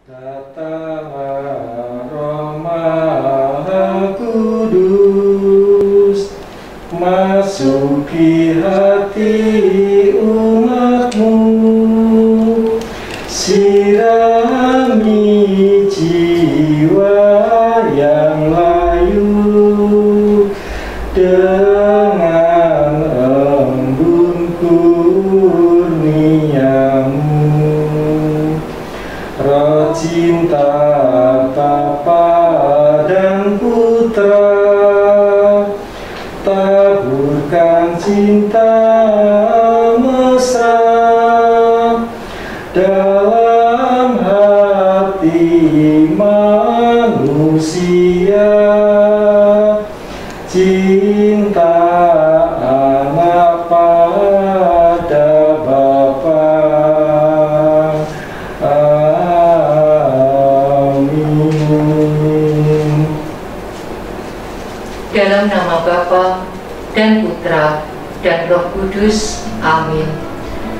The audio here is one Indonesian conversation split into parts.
Datanglah Roh Maha Kudus, masuki hati umatmu, sirami jiwa yang layu dengan embun kurniamu. Roh cinta Bapa dan Putra, taburkan cinta mesra dalam hati manusia. Cinta anak pada Bapa. Amin. Dalam nama Bapa dan Putra dan Roh Kudus. Amin.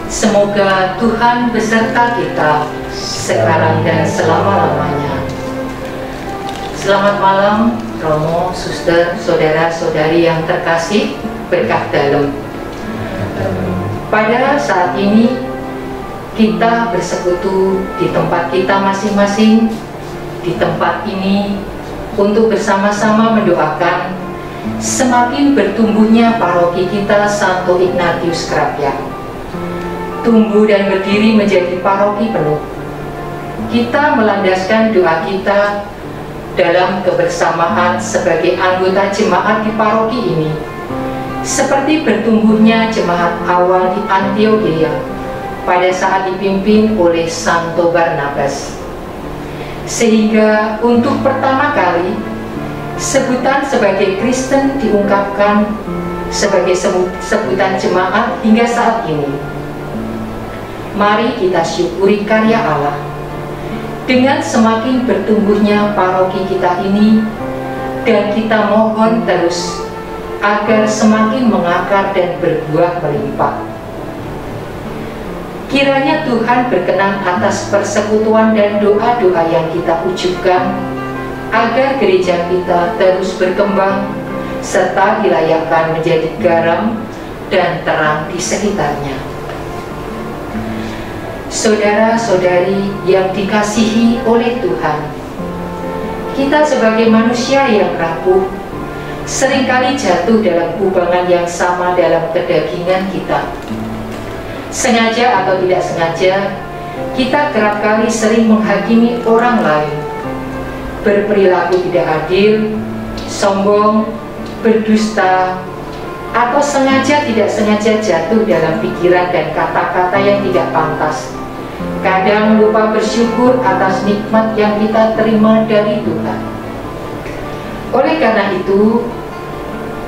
Semoga Tuhan beserta kita sekarang dan selama-lamanya. Selamat malam Romo, suster, saudara-saudari yang terkasih, berkah dalam. Pada saat ini kita bersekutu di tempat kita masing-masing, di tempat ini untuk bersama-sama mendoakan semakin bertumbuhnya paroki kita Santo Ignatius Krapyak, tumbuh dan berdiri menjadi paroki penuh. Kita melandaskan doa kita dalam kebersamaan sebagai anggota jemaat di paroki ini, seperti bertumbuhnya jemaat awal di Antioquia pada saat dipimpin oleh Santo Barnabas, sehingga untuk pertama kali sebutan sebagai Kristen diungkapkan sebagai sebutan jemaat hingga saat ini. Mari kita syukuri karya Allah dengan semakin bertumbuhnya paroki kita ini, dan kita mohon terus agar semakin mengakar dan berbuah melimpah. Kiranya Tuhan berkenan atas persekutuan dan doa-doa yang kita ucapkan, agar gereja kita terus berkembang serta dilayakkan menjadi garam dan terang di sekitarnya. Saudara-saudari yang dikasihi oleh Tuhan, kita sebagai manusia yang rapuh seringkali jatuh dalam kubangan yang sama dalam kedagingan kita. Sengaja atau tidak sengaja, kita kerap kali sering menghakimi orang lain, berperilaku tidak adil, sombong, berdusta, atau sengaja tidak sengaja jatuh dalam pikiran dan kata-kata yang tidak pantas. Kadang lupa bersyukur atas nikmat yang kita terima dari Tuhan. Oleh karena itu,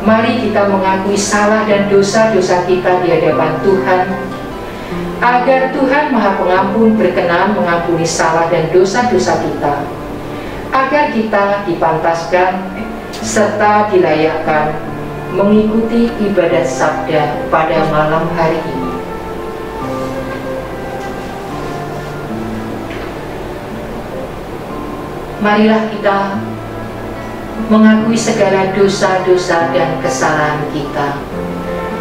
mari kita mengakui salah dan dosa-dosa kita di hadapan Tuhan, agar Tuhan Maha Pengampun berkenan mengampuni salah dan dosa-dosa kita, agar kita dipantaskan serta dilayakkan mengikuti ibadat sabda pada malam hari ini. Marilah kita mengakui segala dosa-dosa dan kesalahan kita.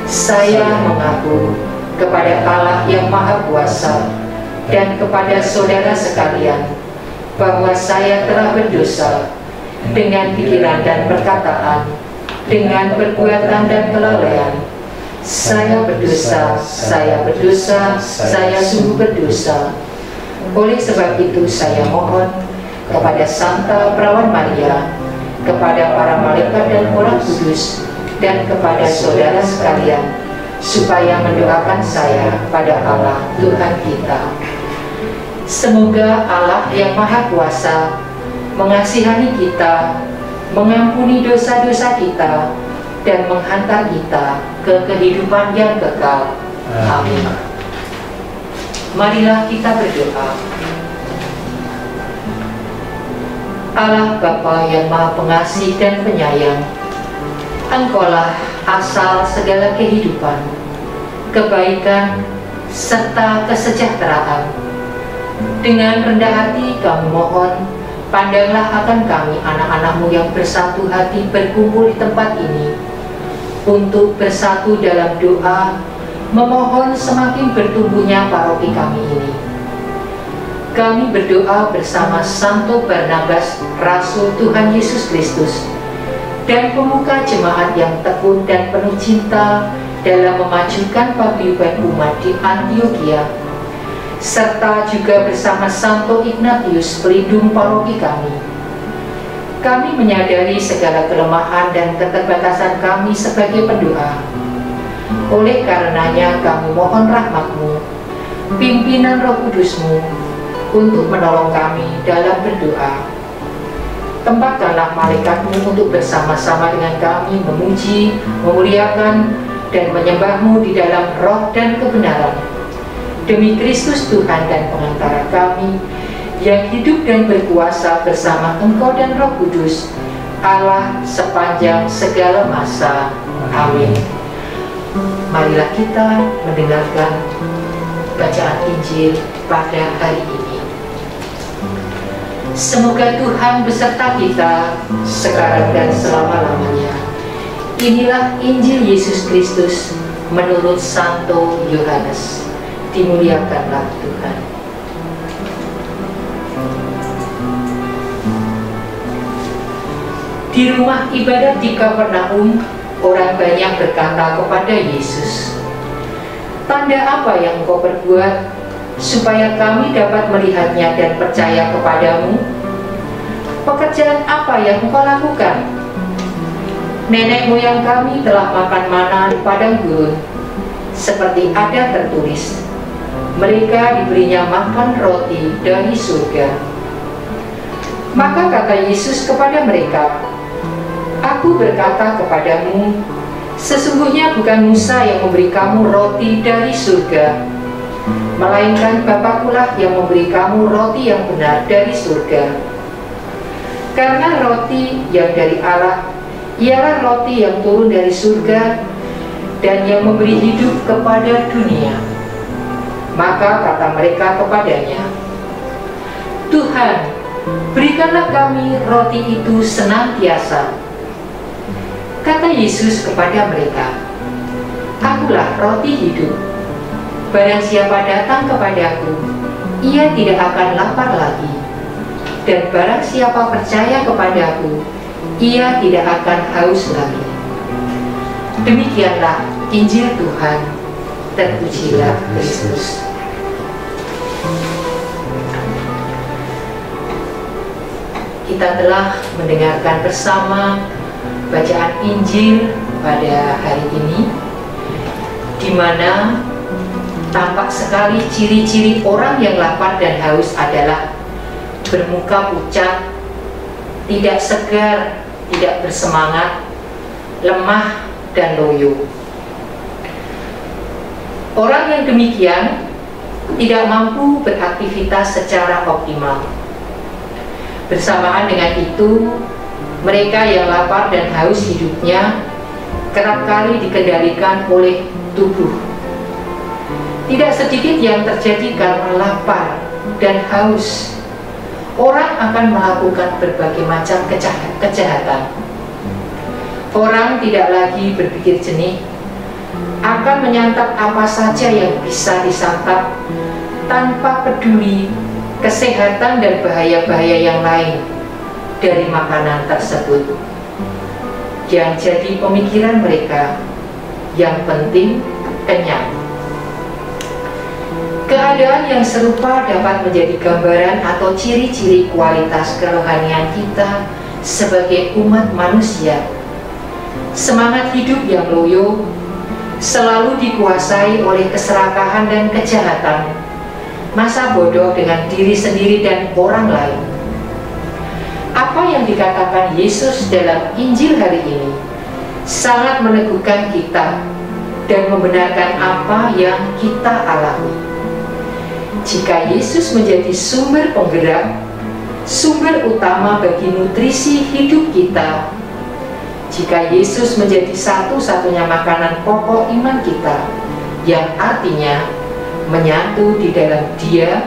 Saya mengaku kepada Allah yang Maha Kuasa dan kepada saudara sekalian bahwa saya telah berdosa dengan pikiran dan perkataan, dengan perbuatan dan kelalaian. Saya berdosa, saya sungguh berdosa. Oleh sebab itu saya mohon kepada Santa Perawan Maria, kepada para malaikat dan orang kudus, dan kepada saudara sekalian, supaya mendoakan saya pada Allah Tuhan kita. Semoga Allah yang Maha Kuasa mengasihani kita, mengampuni dosa-dosa kita, dan menghantar kita ke kehidupan yang kekal. Amin. Marilah kita berdoa. Allah Bapa yang Maha Pengasih dan Penyayang, Engkaulah asal segala kehidupan, kebaikan, serta kesejahteraan. Dengan rendah hati kami mohon, pandanglah akan kami anak-anak-Mu yang bersatu hati berkumpul di tempat ini, untuk bersatu dalam doa, memohon semakin bertumbuhnya paroki kami ini. Kami berdoa bersama Santo Barnabas, Rasul Tuhan Yesus Kristus, dan pemuka jemaat yang tekun dan penuh cinta dalam memajukan paguyuban umat di Antioquia, serta juga bersama Santo Ignatius, pelindung paroki kami. Kami menyadari segala kelemahan dan keterbatasan kami sebagai pendoa. Oleh karenanya kami mohon rahmat-Mu, pimpinan Roh Kudus-Mu, untuk menolong kami dalam berdoa. Tempatkanlah malaikat-Mu untuk bersama-sama dengan kami memuji, memuliakan, dan menyembah-Mu di dalam roh dan kebenaran. Demi Kristus Tuhan dan pengantara kami, yang hidup dan berkuasa bersama Engkau dan Roh Kudus, Allah sepanjang segala masa. Amin. Marilah kita mendengarkan bacaan Injil pada hari ini. Semoga Tuhan beserta kita sekarang dan selama-lamanya. Inilah Injil Yesus Kristus menurut Santo Yohanes. Dimuliakanlah Tuhan. Di rumah ibadat di Kapernaum, orang banyak berkata kepada Yesus, "Tanda apa yang Engkau perbuat, supaya kami dapat melihatnya dan percaya kepadamu? Pekerjaan apa yang Engkau lakukan? Nenek moyang kami telah makan mana di padang gurun, seperti ada tertulis, mereka diberinya makan roti dari surga." Maka kata Yesus kepada mereka, "Aku berkata kepadamu, sesungguhnya bukan Musa yang memberi kamu roti dari surga, melainkan Bapa-Kulah yang memberi kamu roti yang benar dari surga. Karena roti yang dari Allah ialah roti yang turun dari surga dan yang memberi hidup kepada dunia." Maka kata mereka kepadanya, "Tuhan, berikanlah kami roti itu senantiasa." Kata Yesus kepada mereka, "Akulah roti hidup. Barang siapa datang kepadaku, ia tidak akan lapar lagi. Dan barang siapa percaya kepadaku, ia tidak akan haus lagi." Demikianlah Injil Tuhan. Terpujilah Kristus. Kita telah mendengarkan bersama bacaan Injil pada hari ini, di mana tampak sekali ciri-ciri orang yang lapar dan haus adalah bermuka pucat, tidak segar, tidak bersemangat, lemah, dan loyo. Orang yang demikian tidak mampu beraktivitas secara optimal. Bersamaan dengan itu, mereka yang lapar dan haus hidupnya kerap kali dikendalikan oleh tubuh. Tidak sedikit yang terjadi karena lapar dan haus. Orang akan melakukan berbagai macam kejahatan. Orang tidak lagi berpikir jernih, akan menyantap apa saja yang bisa disantap tanpa peduli kesehatan dan bahaya-bahaya yang lain dari makanan tersebut. Yang jadi pemikiran mereka, yang penting kenyang. Keadaan yang serupa dapat menjadi gambaran atau ciri-ciri kualitas kerohanian kita sebagai umat manusia. Semangat hidup yang loyo, selalu dikuasai oleh keserakahan dan kejahatan, masa bodoh dengan diri sendiri dan orang lain. Apa yang dikatakan Yesus dalam Injil hari ini sangat meneguhkan kita dan membenarkan apa yang kita alami. Jika Yesus menjadi sumber penggerak, sumber utama bagi nutrisi hidup kita, jika Yesus menjadi satu-satunya makanan pokok iman kita, yang artinya menyatu di dalam Dia,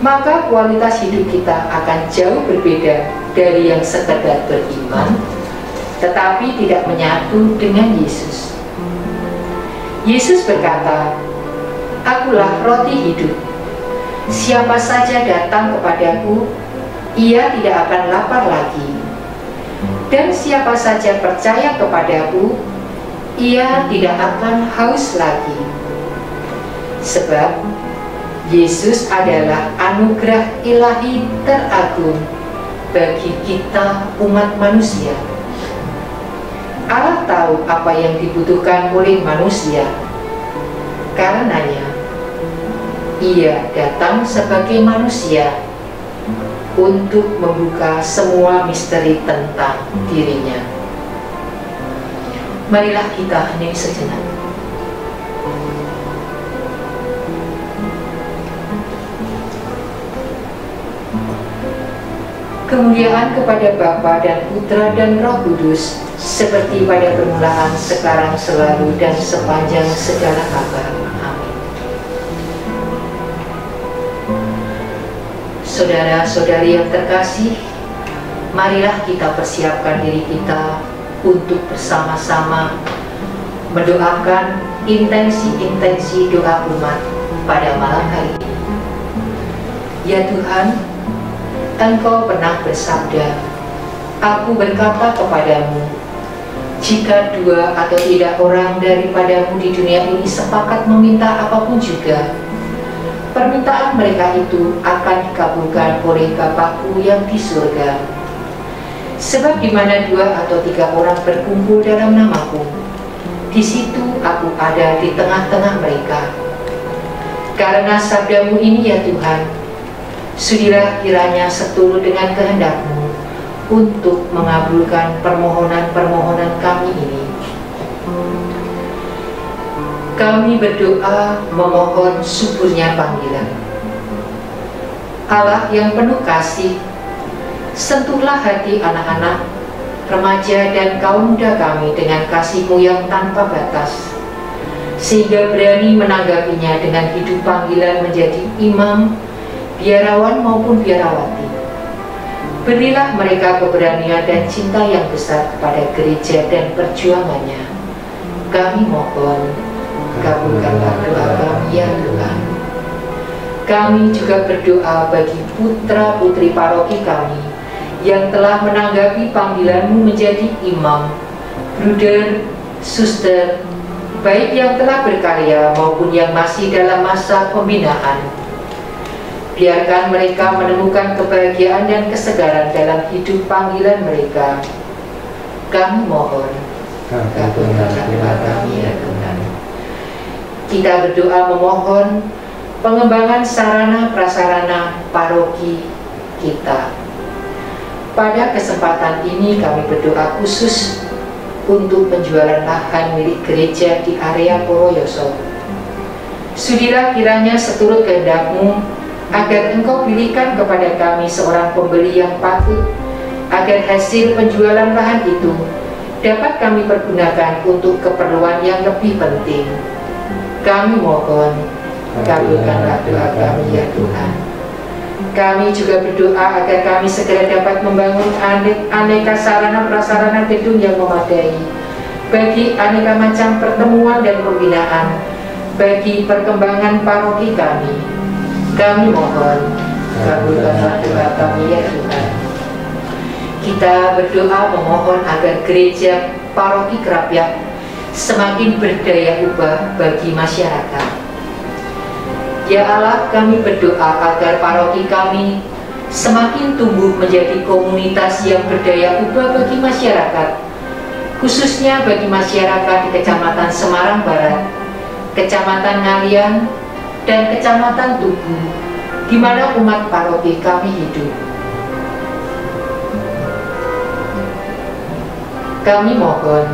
maka kualitas hidup kita akan jauh berbeda dari yang sekedar beriman, tetapi tidak menyatu dengan Yesus. Yesus berkata, "Akulah roti hidup. Siapa saja datang kepadaku, ia tidak akan lapar lagi. Dan siapa saja percaya kepadaku, ia tidak akan haus lagi." Sebab Yesus adalah anugerah ilahi teragung bagi kita umat manusia. Allah tahu apa yang dibutuhkan oleh manusia. Karenanya, Ia datang sebagai manusia untuk membuka semua misteri tentang dirinya. Marilah kita hening sejenak. Kemuliaan kepada Bapa dan Putra dan Roh Kudus, seperti pada permulaan, sekarang, selalu, dan sepanjang segala abad. Amin. Saudara-saudari yang terkasih, marilah kita persiapkan diri kita untuk bersama-sama mendoakan intensi-intensi doa umat pada malam hari ini. Ya Tuhan, Engkau pernah bersabda, "Aku berkata kepadamu, jika 2 atau 3 orang daripadamu di dunia ini sepakat meminta apapun juga, permintaan mereka itu akan dikabulkan oleh Bapa-Ku yang di surga. Sebab di mana 2 atau 3 orang berkumpul dalam nama-Ku, di situ Aku ada di tengah-tengah mereka." Karena sabdamu ini ya Tuhan, sudilah kiranya seturut dengan kehendak-Mu untuk mengabulkan permohonan-permohonan kami ini. Kami berdoa memohon suburnya panggilan. Allah yang penuh kasih, sentuhlah hati anak-anak, remaja dan kaum muda kami dengan kasih-Mu yang tanpa batas, sehingga berani menanggapinya dengan hidup panggilan menjadi imam, biarawan maupun biarawati. Berilah mereka keberanian dan cinta yang besar kepada gereja dan perjuangannya. Kami mohon, kabulkanlah doa kami ya Tuhan. Kami juga berdoa bagi putra-putri paroki kami yang telah menanggapi panggilan-Mu menjadi imam, bruder, suster, baik yang telah berkarya maupun yang masih dalam masa pembinaan. Biarkan mereka menemukan kebahagiaan dan kesegaran dalam hidup panggilan mereka. Kami mohon, kabulkanlah doa kami ya Tuhan. Kita berdoa memohon pengembangan sarana prasarana paroki kita. Pada kesempatan ini kami berdoa khusus untuk penjualan lahan milik gereja di area Purwoyoso. Sudilah kiranya seturut kehendak-Mu agar Engkau pilihkan kepada kami seorang pembeli yang patut, agar hasil penjualan lahan itu dapat kami pergunakan untuk keperluan yang lebih penting. Kami mohon, kabulkanlah doa kami ya Tuhan. Kami juga berdoa agar kami segera dapat membangun aneka sarana prasarana gedung yang memadai bagi aneka macam pertemuan dan pembinaan bagi perkembangan paroki kami. Kami mohon, kabulkanlah doa kami ya Tuhan. Kita berdoa memohon agar gereja paroki Kerapiak semakin berdaya ubah bagi masyarakat. Ya Allah, kami berdoa agar paroki kami semakin tumbuh menjadi komunitas yang berdaya ubah bagi masyarakat, khususnya bagi masyarakat di Kecamatan Semarang Barat, Kecamatan Ngalian, dan Kecamatan Tugu, di mana umat paroki kami hidup. Kami mohon,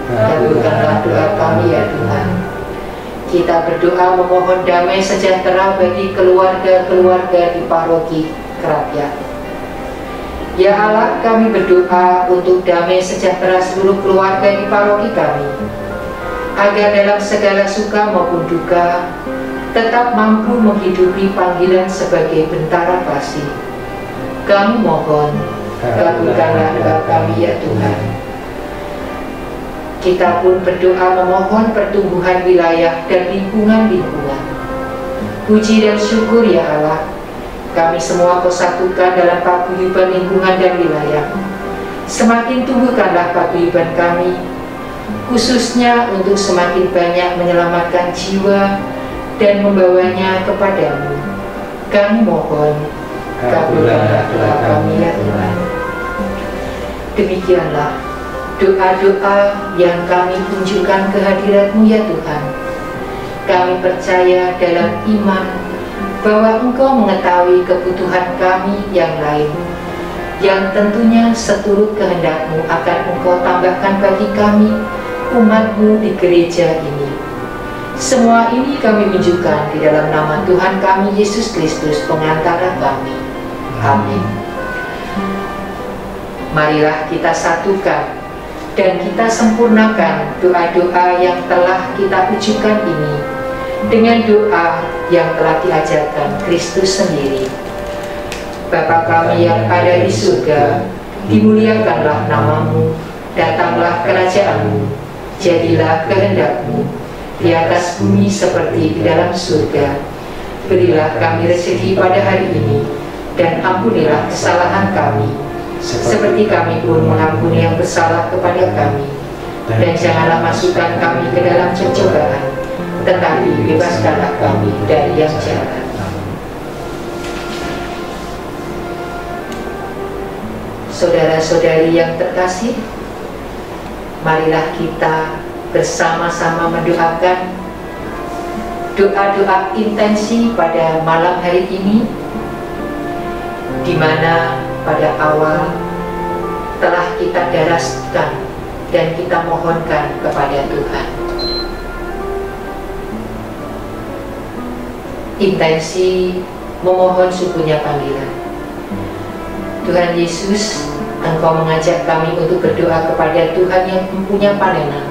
kabulkanlah doa kami ya Tuhan. Kita berdoa memohon damai sejahtera bagi keluarga-keluarga di paroki Kerapiak. Ya Allah, kami berdoa untuk damai sejahtera seluruh keluarga di paroki kami, agar dalam segala suka maupun duka tetap mampu menghidupi panggilan sebagai bentara kasih. Kami mohon, kabulkanlah doa kami ya Tuhan. Kita pun berdoa memohon pertumbuhan wilayah dan lingkungan-lingkungan. Puji dan syukur ya Allah, kami semua Kau satukan dalam paguyuban lingkungan dan wilayah. Semakin tumbuhkanlah paguyuban kami, khususnya untuk semakin banyak menyelamatkan jiwa dan membawanya kepadamu. Kami mohon, kabulkanlah doa kami ya Tuhan. Demikianlah doa-doa yang kami tunjukkan kehadirat-Mu ya Tuhan. Kami percaya dalam iman bahwa Engkau mengetahui kebutuhan kami yang lain, yang tentunya seturut kehendak-Mu akan Engkau tambahkan bagi kami, umat-Mu di gereja ini. Semua ini kami tunjukkan di dalam nama Tuhan kami Yesus Kristus, pengantara kami. Amin. Marilah kita satukan dan kita sempurnakan doa-doa yang telah kita ucapkan ini dengan doa yang telah diajarkan Kristus sendiri. Bapa kami yang ada di surga, dimuliakanlah nama-Mu, datanglah kerajaan-Mu, jadilah kehendak-Mu di atas bumi seperti di dalam surga. Berilah kami rezeki pada hari ini, dan ampunilah kesalahan kami, seperti kami pun mengampuni yang bersalah kepada kami. Dan janganlah masukkan kami ke dalam pencobaan, tetapi bebaskanlah kami dari yang jahat. Saudara-saudari yang terkasih, marilah kita bersama-sama mendoakan doa-doa intensi pada malam hari ini, di mana pada awal telah kita daraskan dan kita mohonkan kepada Tuhan. Intensi memohon sukunya panggilan. Tuhan Yesus, Engkau mengajak kami untuk berdoa kepada Tuhan yang mempunyai panenan,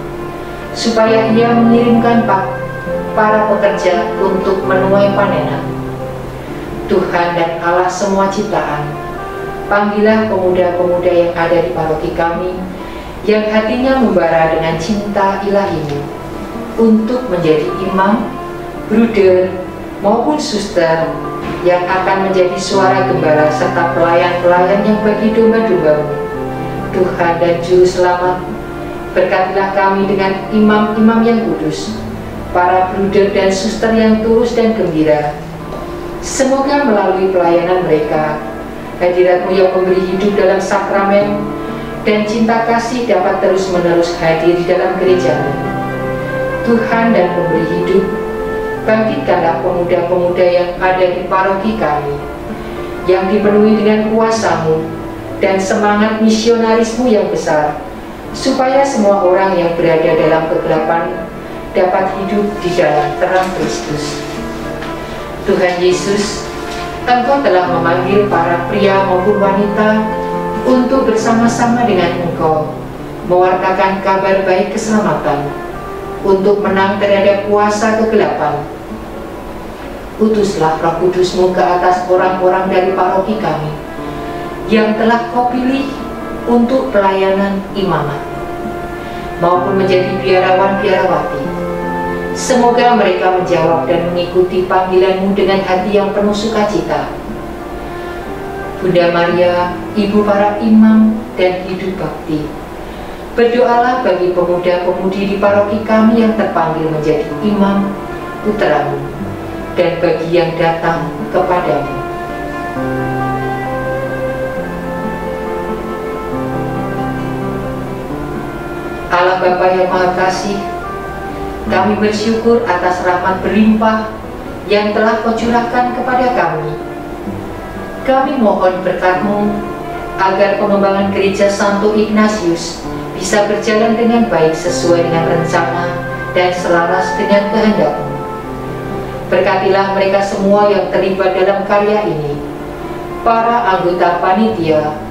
supaya Ia mengirimkan para pekerja untuk menuai panenan. Tuhan dan Allah semua ciptaan, panggillah pemuda-pemuda yang ada di paroki kami, yang hatinya membara dengan cinta ilahi-Mu, untuk menjadi imam, bruder, maupun suster, yang akan menjadi suara gembala serta pelayan-pelayan yang bagi domba-domba-Mu. Tuhan dan Juru Selamat, berkatilah kami dengan imam-imam yang kudus, para bruder dan suster yang tulus dan gembira. Semoga melalui pelayanan mereka, hadirat-Mu yang memberi hidup dalam sakramen dan cinta kasih dapat terus-menerus hadir di dalam gereja-Mu. Tuhan dan pemberi hidup, bangkitkanlah pemuda-pemuda yang ada di paroki kami, yang dipenuhi dengan kuasa-Mu dan semangat misionaris-Mu yang besar, supaya semua orang yang berada dalam kegelapan dapat hidup di dalam terang Kristus. Tuhan Yesus, Engkau telah memanggil para pria maupun wanita untuk bersama-sama dengan Engkau mewartakan kabar baik keselamatan, untuk menang terhadap kuasa kegelapan. Utuslah Roh Kudus-Mu ke atas orang-orang dari paroki kami yang telah Kau pilih untuk pelayanan imamat maupun menjadi biarawan-biarawati. Semoga mereka menjawab dan mengikuti panggilan-Mu dengan hati yang penuh sukacita. Bunda Maria, Ibu para imam dan hidup bakti, berdoalah bagi pemuda-pemudi di paroki kami yang terpanggil menjadi imam putra-Mu, dan bagi yang datang kepadamu. Allah Bapa yang Maha Kasih, kami bersyukur atas rahmat berlimpah yang telah Kau curahkan kepada kami. Kami mohon berkat-Mu agar pengembangan gereja Santo Ignatius bisa berjalan dengan baik sesuai dengan rencana dan selaras dengan kehendak-Mu. Berkatilah mereka semua yang terlibat dalam karya ini, para anggota panitia,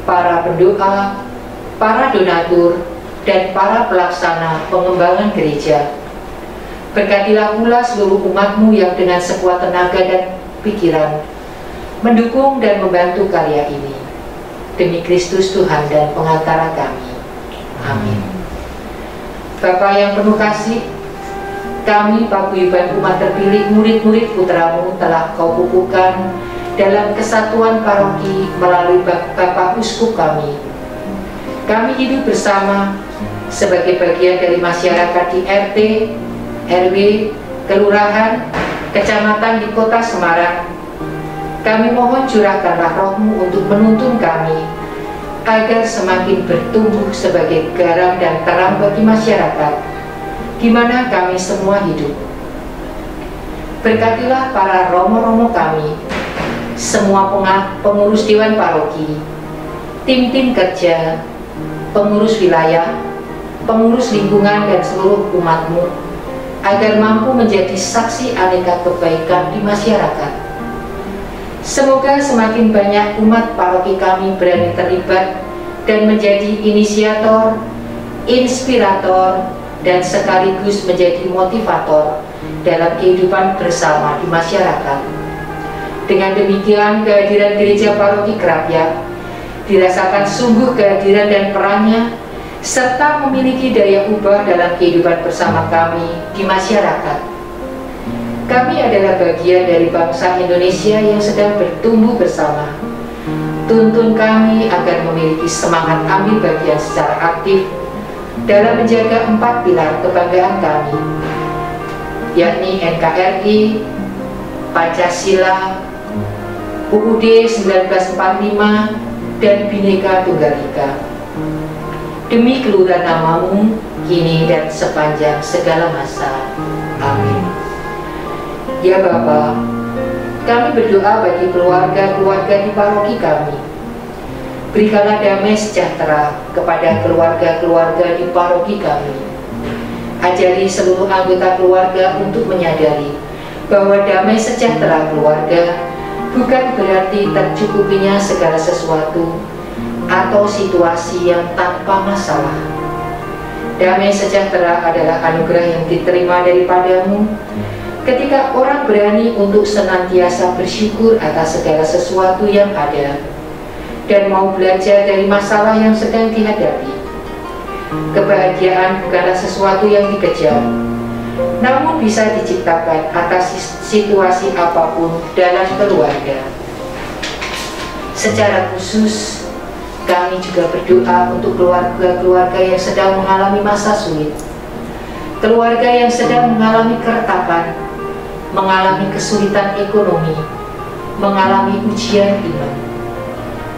para pendoa, para donatur, dan para pelaksana pengembangan gereja. Berkatilah pula seluruh umat-Mu yang dengan sekuat tenaga dan pikiran mendukung dan membantu karya ini. Demi Kristus Tuhan dan pengantara kami. Amin. Bapa yang penuh kasih, kami paguyuban umat terpilih murid-murid putra-Mu telah Kau kukuhkan dalam kesatuan paroki melalui Bapak Uskup kami. Kami hidup bersama sebagai bagian dari masyarakat di RT, RW, kelurahan, kecamatan di kota Semarang. Kami mohon curahkanlah Roh-Mu untuk menuntun kami agar semakin bertumbuh sebagai garam dan terang bagi masyarakat di mana kami semua hidup. Berkatilah para romo-romo kami, semua pengurus dewan paroki, tim-tim kerja, pengurus wilayah, pengurus lingkungan dan seluruh umat-Mu, agar mampu menjadi saksi aneka kebaikan di masyarakat. Semoga semakin banyak umat paroki kami berani terlibat dan menjadi inisiator, inspirator, dan sekaligus menjadi motivator dalam kehidupan bersama di masyarakat. Dengan demikian, kehadiran gereja paroki Krapyak dirasakan sungguh kehadiran dan perannya, serta memiliki daya ubah dalam kehidupan bersama kami di masyarakat. Kami adalah bagian dari bangsa Indonesia yang sedang bertumbuh bersama. Tuntun kami agar memiliki semangat ambil bagian secara aktif dalam menjaga 4 pilar kebanggaan kami, yakni NKRI, Pancasila, UUD 1945, dan Bhinneka Tunggal Ika. Demi keluhuran nama-Mu, kini dan sepanjang segala masa. Amin. Ya Bapa, kami berdoa bagi keluarga-keluarga di paroki kami. Berikanlah damai sejahtera kepada keluarga-keluarga di paroki kami. Ajari seluruh anggota keluarga untuk menyadari bahwa damai sejahtera keluarga bukan berarti tercukupinya segala sesuatu atau situasi yang tanpa masalah. Damai sejahtera adalah anugerah yang diterima daripada-Mu ketika orang berani untuk senantiasa bersyukur atas segala sesuatu yang ada dan mau belajar dari masalah yang sedang dihadapi. Kebahagiaan bukanlah sesuatu yang dikejar, namun bisa diciptakan atas situasi apapun dalam keluarga. Secara khusus, kami juga berdoa untuk keluarga-keluarga yang sedang mengalami masa sulit, keluarga yang sedang mengalami keretakan, mengalami kesulitan ekonomi, mengalami ujian iman.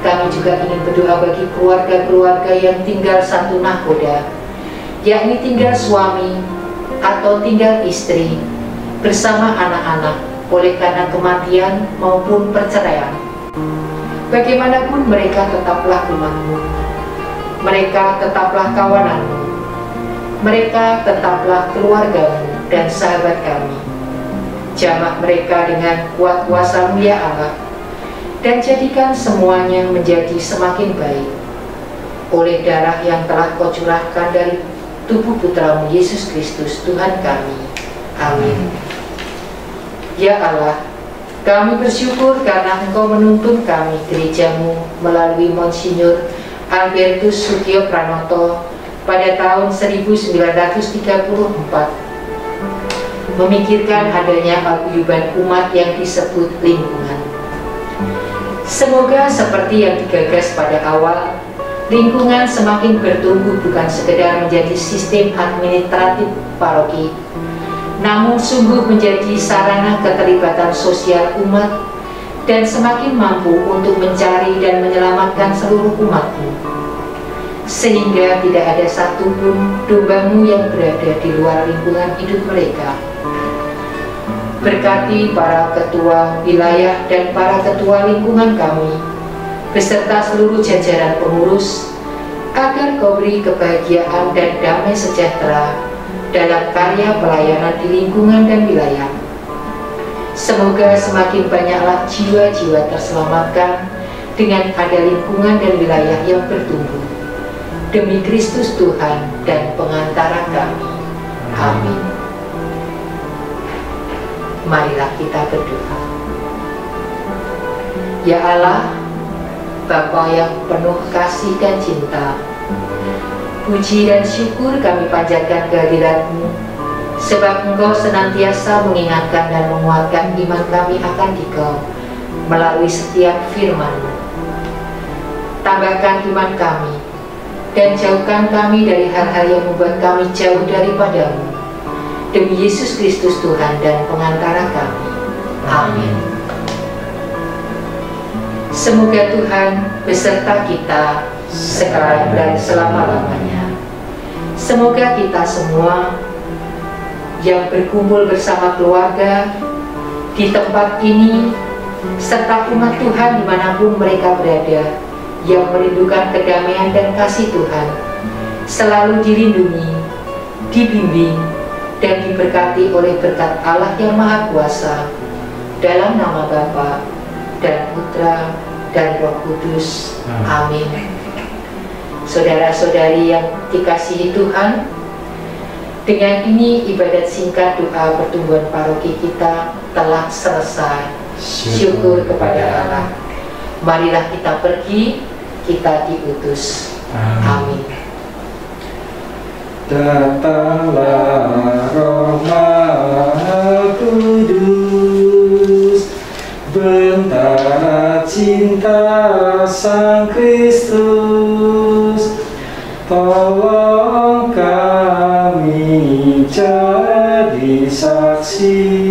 Kami juga ingin berdoa bagi keluarga-keluarga yang tinggal satu nahkoda, yakni tinggal suami atau tinggal istri bersama anak-anak oleh karena kematian maupun perceraian. Bagaimanapun mereka tetaplah umat-Mu, mereka tetaplah kawanan-Mu, mereka tetaplah keluarga-Mu dan sahabat kami. Jamah mereka dengan kuat kuasa-Mu ya Allah, dan jadikan semuanya menjadi semakin baik oleh darah yang telah Kau curahkan dari tubuh Putra-Mu Yesus Kristus Tuhan kami. Amin. Ya Allah, kami bersyukur karena Engkau menuntun kami gereja-Mu melalui Monsinyur Albertus Sugio Pranoto pada tahun 1934 memikirkan adanya paguyuban umat yang disebut lingkungan. Semoga seperti yang digagas pada awal, lingkungan semakin bertumbuh bukan sekedar menjadi sistem administratif paroki, namun sungguh menjadi sarana keterlibatan sosial umat dan semakin mampu untuk mencari dan menyelamatkan seluruh umat-Mu, sehingga tidak ada satupun domba-Mu yang berada di luar lingkungan hidup mereka. Berkati para ketua wilayah dan para ketua lingkungan kami, beserta seluruh jajaran pengurus, agar Kau beri kebahagiaan dan damai sejahtera dalam karya pelayanan di lingkungan dan wilayah. Semoga semakin banyaklah jiwa-jiwa terselamatkan dengan ada lingkungan dan wilayah yang bertumbuh. Demi Kristus Tuhan dan pengantara kami. Amin. Marilah kita berdoa. Ya Allah, Bapa yang penuh kasih dan cinta, puji dan syukur kami panjatkan kehadirat-Mu, sebab Engkau senantiasa mengingatkan dan menguatkan iman kami akan Dikau melalui setiap firman-Mu. Tambahkan iman kami dan jauhkan kami dari hal-hal yang membuat kami jauh daripada-Mu. Demi Yesus Kristus Tuhan dan pengantara kami. Amin. Semoga Tuhan beserta kita sekarang dan selama-lamanya. Semoga kita semua yang berkumpul bersama keluarga di tempat ini, serta umat Tuhan dimanapun mereka berada, yang merindukan kedamaian dan kasih Tuhan, selalu dilindungi, dibimbing, dan diberkati oleh berkat Allah yang Maha Kuasa, dalam nama Bapa dan Putra dan Roh Kudus. Amin. Saudara-saudari yang dikasihi Tuhan, dengan ini ibadat singkat doa pertumbuhan paroki kita telah selesai. Syukur kepada Allah. Marilah kita pergi, kita diutus. Amin. Datanglah Roh Maha Kudus, bentara cinta Sang Kristus, tolong kami jadi saksi